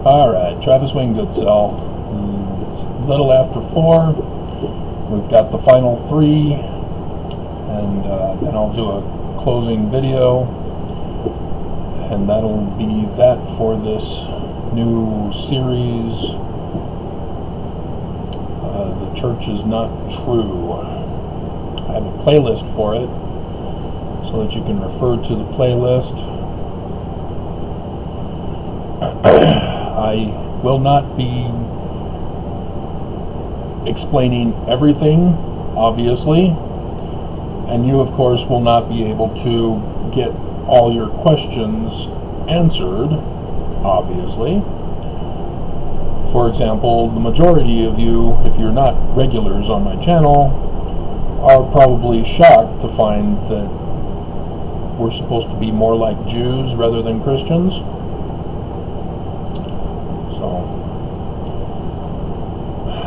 Alright, Travis Wayne Goodsell. It's a little after 4. We've got the final 3, and then I'll do a closing video, and that'll be that for this new series. The Church is Not True. I have a playlist for it, so that you can refer to the playlist. I will not be explaining everything, obviously, and you, of course, will not be able to get all your questions answered, obviously. For example, the majority of you, if you're not regulars on my channel, are probably shocked to find that we're supposed to be more like Jews rather than Christians.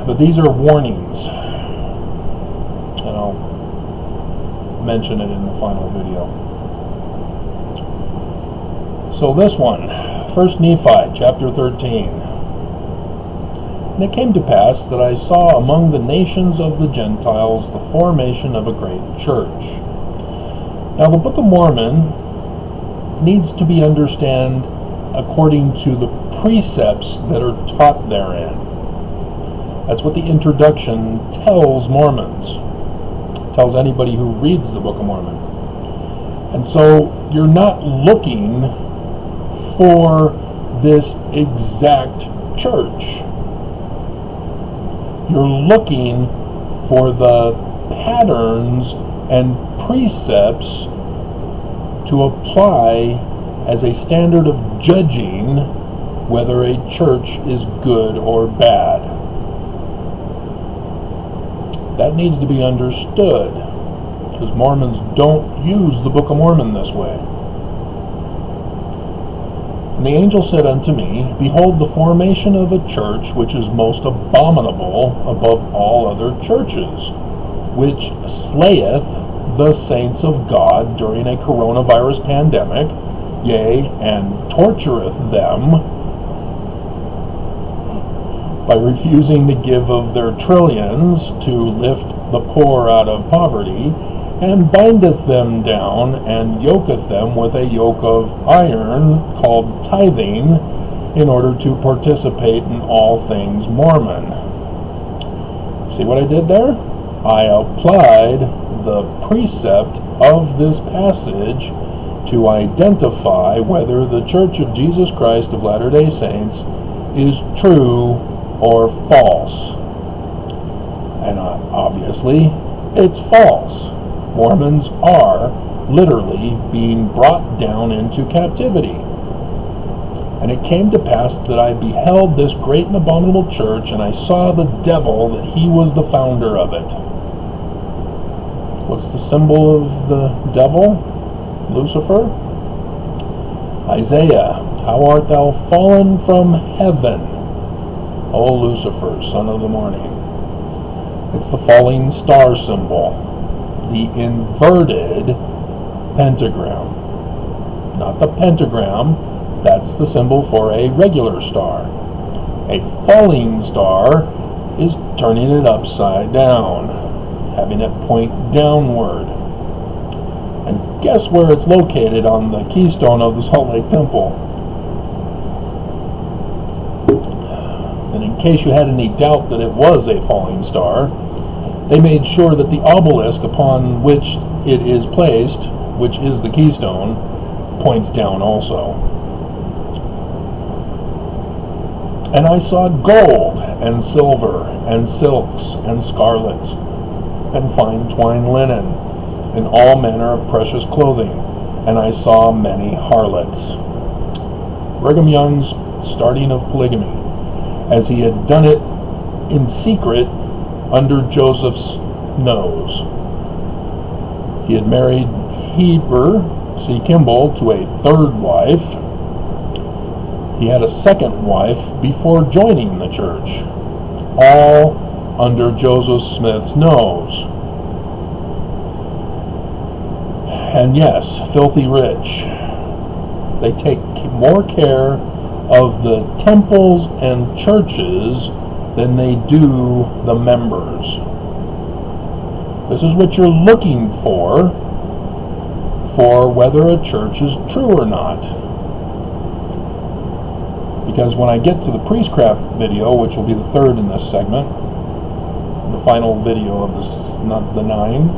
But these are warnings, and I'll mention it in the final video. So this one, 1 Nephi, chapter 13. And it came to pass that I saw among the nations of the Gentiles the formation of a great church. Now the Book of Mormon needs to be understood according to the precepts that are taught therein. That's what the introduction tells Mormons, tells anybody who reads the Book of Mormon. And so you're not looking for this exact church. You're looking for the patterns and precepts to apply as a standard of judging whether a church is good or bad. That needs to be understood, because Mormons don't use the Book of Mormon this way. And the angel said unto me, Behold, the formation of a church which is most abominable above all other churches, which slayeth the saints of God during a coronavirus pandemic, yea, and tortureth them by refusing to give of their trillions to lift the poor out of poverty, and bindeth them down, and yoketh them with a yoke of iron called tithing, in order to participate in all things Mormon. See what I did there? I applied the precept of this passage to identify whether the Church of Jesus Christ of Latter-day Saints is true or false. And obviously, it's false. Mormons are literally being brought down into captivity. And it came to pass that I beheld this great and abominable church, and I saw the devil, that he was the founder of it. What's the symbol of the devil? Lucifer? Isaiah, how art thou fallen from heaven, O Lucifer, son of the morning. It's the falling star symbol, the inverted pentagram. Not the pentagram, that's the symbol for a regular star. A falling star is turning it upside down, having it point downward. And guess where it's located on the keystone of the Salt Lake Temple? And in case you had any doubt that it was a falling star, they made sure that the obelisk upon which it is placed, which is the keystone, points down also. And I saw gold and silver and silks and scarlets and fine twined linen and all manner of precious clothing. And I saw many harlots. Brigham Young's starting of polygamy, as he had done it in secret under Joseph's nose. He had married Heber C. Kimball to a third wife. He had a second wife before joining the church, all under Joseph Smith's nose. And yes, filthy rich. They take more care of the temples and churches than they do the members. This is what you're looking for whether a church is true or not. Because when I get to the priestcraft video, which will be the third in this segment, the final video of this, not the 9,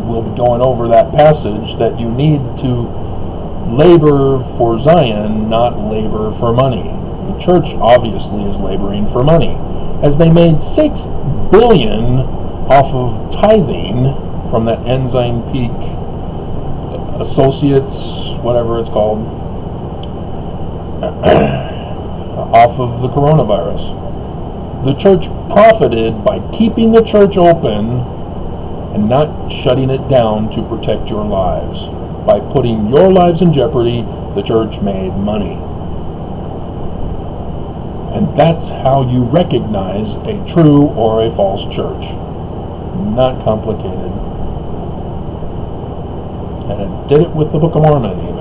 we'll be going over that passage that you need to labor for Zion, not labor for money. The church obviously is laboring for money, as they made $6 billion off of tithing from that Ensign Peak Associates, whatever it's called, off of the coronavirus. The church profited by keeping the church open and not shutting it down to protect your lives. By putting your lives in jeopardy, the church made money. And that's how you recognize a true or a false church. Not complicated. And it did it with the Book of Mormon.